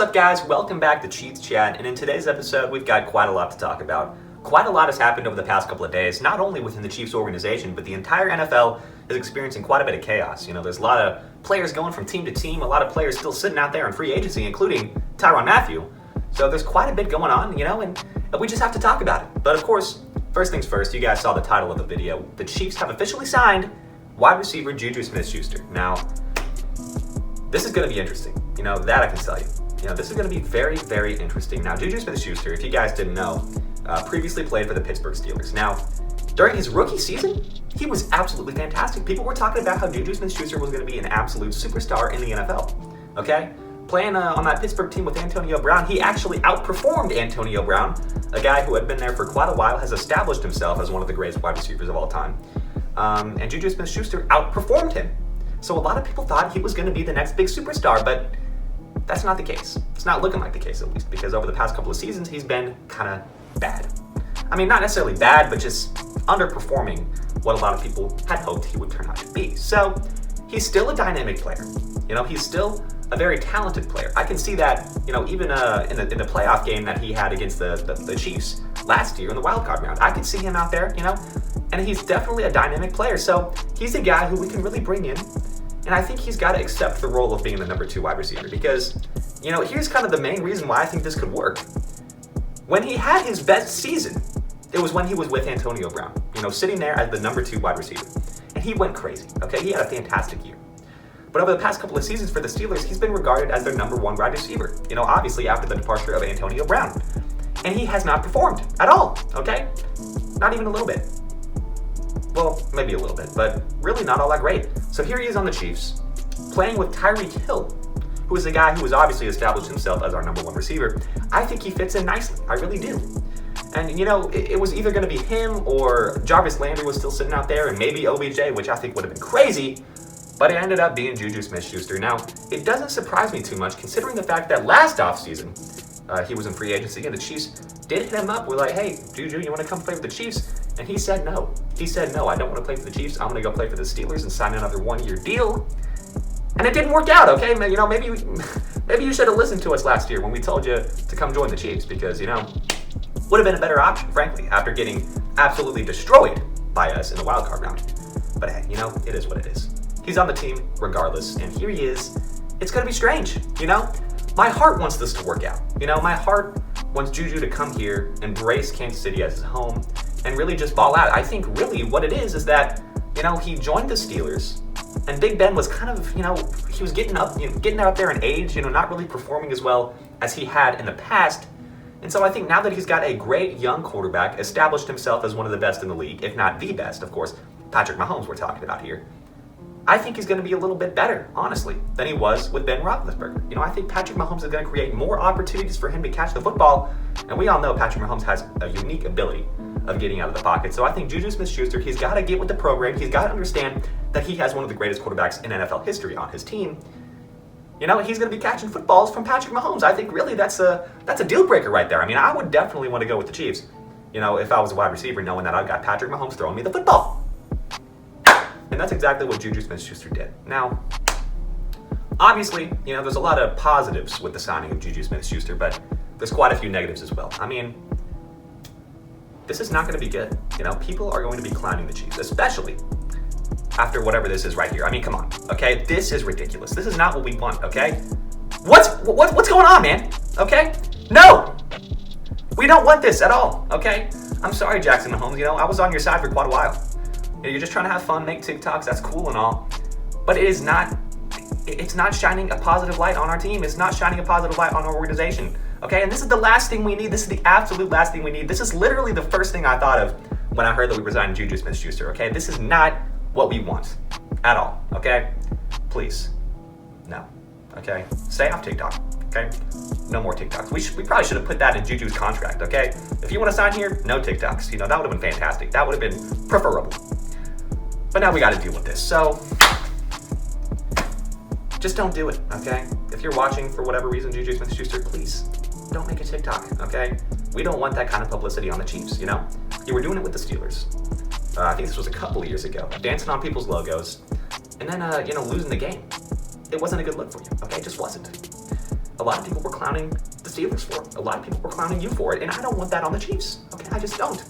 up, guys? Welcome back to Chiefs Chat, and in today's episode, we've got quite a lot to talk about. Quite a lot has happened over the past couple of days, not only within the Chiefs organization, but the entire NFL is experiencing quite a bit of chaos. There's a lot of players going from team to team, a lot of players still sitting out there in free agency, including Tyrann Mathieu. So there's quite a bit going on, and we just have to talk about it. But of course, first things first, you guys saw the title of the video. The Chiefs have officially signed wide receiver Juju Smith-Schuster. Now, this is going to be interesting. That I can tell you. This is going to be very, very interesting. Now, Juju Smith-Schuster, if you guys didn't know, previously played for the Pittsburgh Steelers. Now, during his rookie season, he was absolutely fantastic. People were talking about how Juju Smith-Schuster was going to be an absolute superstar in the NFL. Okay? Playing on that Pittsburgh team with Antonio Brown, he actually outperformed Antonio Brown, a guy who had been there for quite a while, has established himself as one of the greatest wide receivers of all time. And Juju Smith-Schuster outperformed him. So a lot of people thought he was going to be the next big superstar, but that's not the case. It's not looking like the case, at least, because over the past couple of seasons, he's been kind of bad. I mean, not necessarily bad, but just underperforming what a lot of people had hoped he would turn out to be. So he's still a dynamic player. He's still a very talented player. I can see that, even in the playoff game that he had against the Chiefs last year in the wild card round. I could see him out there, and he's definitely a dynamic player. So he's a guy who we can really bring in. And I think he's got to accept the role of being the number 2 wide receiver because, here's kind of the main reason why I think this could work. When he had his best season, it was when he was with Antonio Brown, sitting there as the number 2 wide receiver. And he went crazy, okay? He had a fantastic year. But over the past couple of seasons for the Steelers, he's been regarded as their number 1 wide receiver, obviously after the departure of Antonio Brown. And he has not performed at all, okay? Not even a little bit. Well, maybe a little bit, but really not all that great. So here he is on the Chiefs, playing with Tyreek Hill, who is a guy who has obviously established himself as our number 1 receiver. I think he fits in nicely. I really do. And, it was either going to be him or Jarvis Landry was still sitting out there and maybe OBJ, which I think would have been crazy, but it ended up being Juju Smith-Schuster. Now, it doesn't surprise me too much considering the fact that last offseason, he was in free agency and the Chiefs did hit him up. We're like, hey, Juju, you want to come play for the Chiefs? And he said no. He said, no, I don't want to play for the Chiefs. I'm going to go play for the Steelers and sign another 1-year deal. And it didn't work out, okay? Maybe you should have listened to us last year when we told you to come join the Chiefs because, would have been a better option, frankly, after getting absolutely destroyed by us in the wild card round. But hey, it is what it is. He's on the team regardless, and here he is. It's going to be strange, My heart wants this to work out. My heart wants Juju to come here, embrace Kansas City as his home, and really just ball out. I think really what it is that, he joined the Steelers, and Big Ben was kind of, he was getting up there in age, not really performing as well as he had in the past. And so I think now that he's got a great young quarterback, established himself as one of the best in the league, if not the best, of course, Patrick Mahomes we're talking about here, I think he's going to be a little bit better, honestly, than he was with Ben Roethlisberger. I think Patrick Mahomes is going to create more opportunities for him to catch the football, and we all know Patrick Mahomes has a unique ability of getting out of the pocket. So I think Juju Smith-Schuster, he's got to get with the program. He's got to understand that he has one of the greatest quarterbacks in NFL history on his team. He's going to be catching footballs from Patrick Mahomes. I think really that's a deal breaker right there. I would definitely want to go with the Chiefs, if I was a wide receiver, knowing that I've got Patrick Mahomes throwing me the football. And that's exactly what Juju Smith-Schuster did. Now, obviously, there's a lot of positives with the signing of Juju Smith-Schuster, but there's quite a few negatives as well. This is not going to be good. People are going to be clowning the Chiefs, especially after whatever this is right here. Come on, okay? This is ridiculous. This is not what we want, okay? What's going on, man? Okay? No! We don't want this at all, okay? I'm sorry, Jackson Mahomes. I was on your side for quite a while. You're just trying to have fun, make TikToks. That's cool and all, but it's not shining a positive light on our team. It's not shining a positive light on our organization. Okay, and this is the last thing we need. This is the absolute last thing we need. This is literally the first thing I thought of when I heard that we resigned Juju Smith-Schuster. Okay, this is not what we want at all. Okay, please, no. Okay, stay off TikTok. Okay, no more TikToks. We probably should have put that in Juju's contract. Okay, if you want to sign here, no TikToks. That would have been fantastic. That would have been preferable. But now we got to deal with this. So just don't do it, okay? If you're watching for whatever reason, Juju Smith-Schuster, please don't make a TikTok, okay? We don't want that kind of publicity on the Chiefs, You were doing it with the Steelers. I think this was a couple of years ago, dancing on people's logos, and then, losing the game. It wasn't a good look for you, okay? It just wasn't. a lot of people were clowning the Steelers for it. A lot of people were clowning you for it, and I don't want that on the Chiefs, okay? I just don't.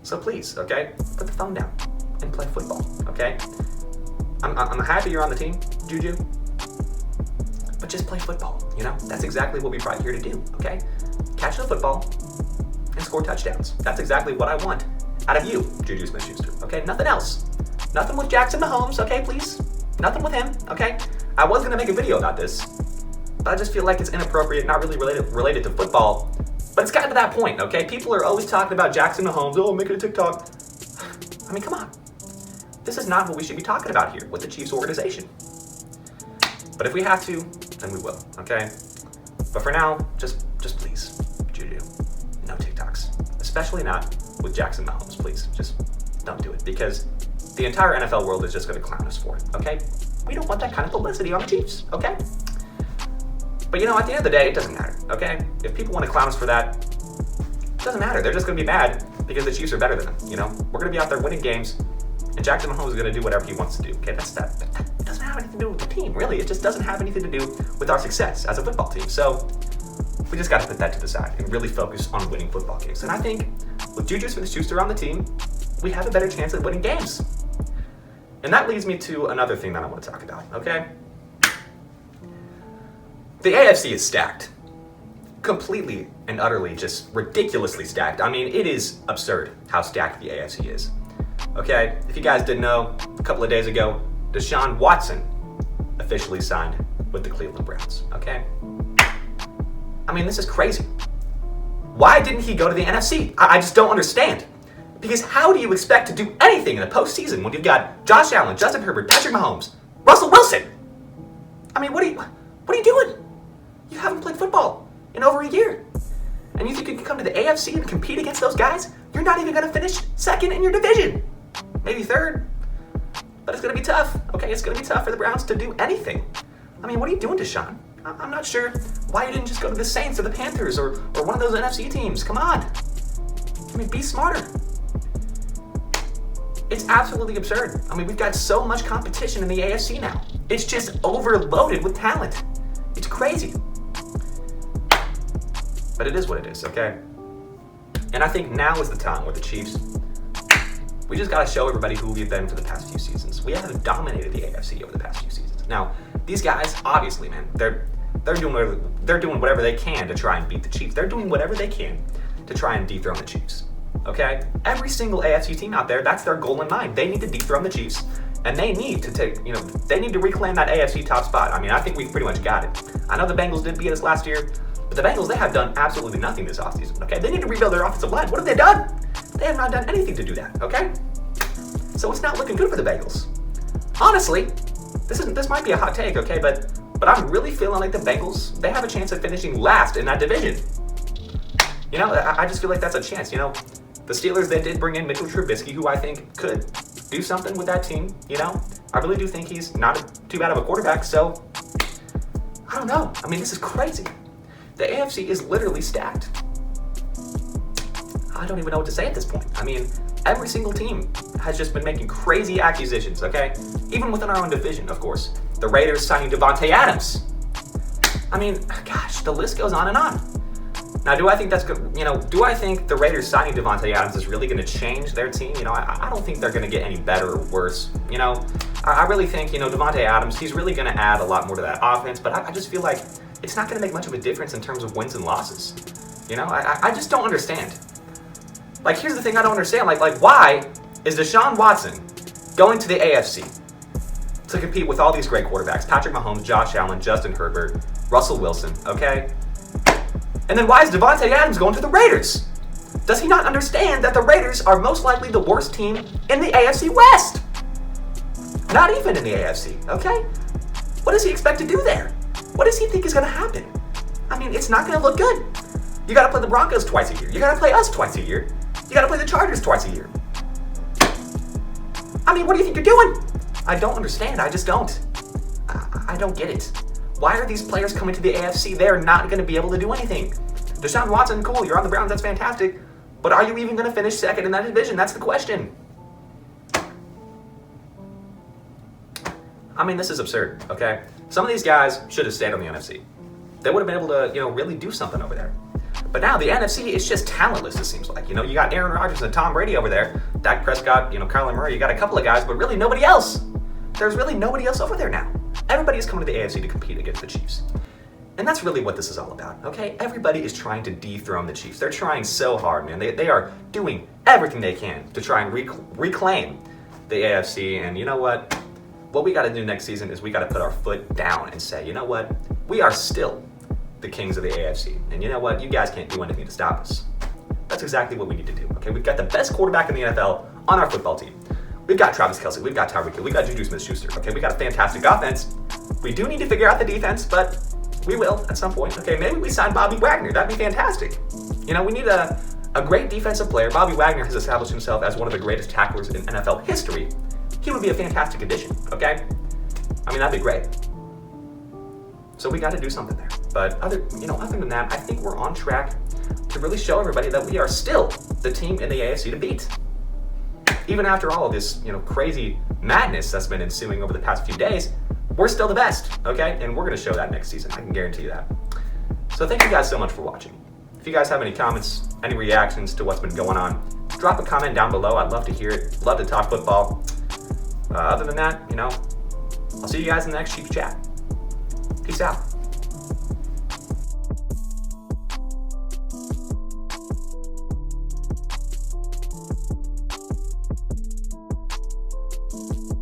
So please, okay, put the phone down and play football, okay? I'm happy you're on the team, Juju, but just play football, you know? That's exactly what we brought here to do, okay? Catch the football and score touchdowns. That's exactly what I want out of you, Juju Smith-Schuster, okay? Nothing else. Nothing with Jackson Mahomes, okay, please? Nothing with him, okay? I was gonna make a video about this, but I just feel like it's inappropriate, not really related to football. But it's gotten to that point, okay? People are always talking about Jackson Mahomes. Oh, make it a TikTok. I mean, come on. This is not what we should be talking about here with the Chiefs organization. But if we have to, then we will, okay? But for now, just please, Juju, no TikToks. Especially not with Jackson Mahomes, please. Just don't do it, because the entire NFL world is just going to clown us for it, okay? We don't want that kind of publicity on the Chiefs, okay? But you know, at the end of the day, it doesn't matter, okay? If people want to clown us for that, it doesn't matter. They're just going to be mad because the Chiefs are better than them, you know? We're going to be out there winning games, and Jackson Mahomes is going to do whatever he wants to do, okay? That doesn't have anything to do with the team, really. It just doesn't have anything to do with our success as a football team. So we just got to put that to the side and really focus on winning football games. And I think with Juju Smith-Schuster on the team, we have a better chance at winning games. And that leads me to another thing that I want to talk about, okay? The AFC is stacked. Completely and utterly just ridiculously stacked. I mean, it is absurd how stacked the AFC is. Okay, if you guys didn't know, a couple of days ago, Deshaun Watson officially signed with the Cleveland Browns, okay? I mean, this is crazy. Why didn't he go to the NFC? I just don't understand. Because how do you expect to do anything in the postseason when you've got Josh Allen, Justin Herbert, Patrick Mahomes, Russell Wilson? I mean, what are you doing? You haven't played football in over a year. And you think you can come to the AFC and compete against those guys? You're not even going to finish second in your division. Maybe third. But it's going to be tough. Okay, it's going to be tough for the Browns to do anything. I mean, what are you doing, Deshaun? I'm not sure why you didn't just go to the Saints or the Panthers or one of those NFC teams. Come on. I mean, be smarter. It's absolutely absurd. I mean, we've got so much competition in the AFC now. It's just overloaded with talent. It's crazy. But it is what it is, okay? And I think now is the time with the Chiefs. We just got to show everybody who we've been for the past few seasons. We have dominated the AFC over the past few seasons. Now, these guys, obviously, man, they're doing whatever they can to try and beat the Chiefs. They're doing whatever they can to try and dethrone the Chiefs. Okay? Every single AFC team out there, that's their goal in mind. They need to dethrone the Chiefs, and they need to they need to reclaim that AFC top spot. I mean, I think we've pretty much got it. I know the Bengals did beat us last year, but the Bengals, they have done absolutely nothing this offseason, okay? They need to rebuild their offensive line. What have they done? They have not done anything to do that, okay? So it's not looking good for the Bengals. Honestly, this might be a hot take, okay? But I'm really feeling like the Bengals, they have a chance of finishing last in that division. You know, I just feel like that's a chance, you know? The Steelers, they did bring in Mitchell Trubisky, who I think could do something with that team, you know? I really do think he's not too bad of a quarterback, so I don't know. I mean, this is crazy. The AFC is literally stacked. I don't even know what to say at this point. I mean, every single team has just been making crazy acquisitions, okay? Even within our own division, of course. The Raiders signing Devante Adams. I mean, gosh, the list goes on and on. Now, do I think that's good? You know, do I think the Raiders signing Devante Adams is really going to change their team? You know, I don't think they're going to get any better or worse. You know, I really think, you know, Devante Adams, he's really going to add a lot more to that offense, but I just feel like it's not going to make much of a difference in terms of wins and losses. You know, I just don't understand. Like, here's the thing I don't understand. Like, why is Deshaun Watson going to the AFC to compete with all these great quarterbacks? Patrick Mahomes, Josh Allen, Justin Herbert, Russell Wilson, okay? And then why is Devante Adams going to the Raiders? Does he not understand that the Raiders are most likely the worst team in the AFC West? Not even in the AFC, okay? What does he expect to do there? What does he think is going to happen? I mean, it's not going to look good. You got to play the Broncos twice a year. You got to play us twice a year. You got to play the Chargers twice a year. I mean, what do you think you're doing? I don't understand. I just don't. I don't get it. Why are these players coming to the AFC? They're not going to be able to do anything. Deshaun Watson, cool, you're on the Browns, that's fantastic. But are you even going to finish second in that division? That's the question. I mean, this is absurd, okay? Some of these guys should have stayed on the NFC. they would have been able to, really do something over there. But now the NFC is just talentless, it seems like. You got Aaron Rodgers and Tom Brady over there, Dak Prescott, Kyler Murray, you got a couple of guys, but really nobody else. There's really nobody else over there now. Everybody is coming to the AFC to compete against the Chiefs. And that's really what this is all about, okay? Everybody is trying to dethrone the Chiefs. They're trying so hard, man. They are doing everything they can to try and reclaim the AFC. And you know what? What we got to do next season is we got to put our foot down and say, you know what? We are still the kings of the AFC. And you know what? You guys can't do anything to stop us. That's exactly what we need to do, okay? We've got the best quarterback in the NFL on our football team. We've got Travis Kelce. We've got Tyreek Hill. We've got Juju Smith-Schuster, okay? We got a fantastic offense. We do need to figure out the defense, but we will at some point. Okay, maybe we sign Bobby Wagner. That'd be fantastic. We need a great defensive player. Bobby Wagner has established himself as one of the greatest tacklers in NFL history. He would be a fantastic addition, okay? That'd be great. So we got to do something there. But other than that, I think we're on track to really show everybody that we are still the team in the AFC to beat. Even after all of this, crazy madness that's been ensuing over the past few days, we're still the best, okay? And we're going to show that next season. I can guarantee you that. So thank you guys so much for watching. If you guys have any comments, any reactions to what's been going on, drop a comment down below. I'd love to hear it. Love to talk football. Other than that, I'll see you guys in the next Chiefs chat. Peace out.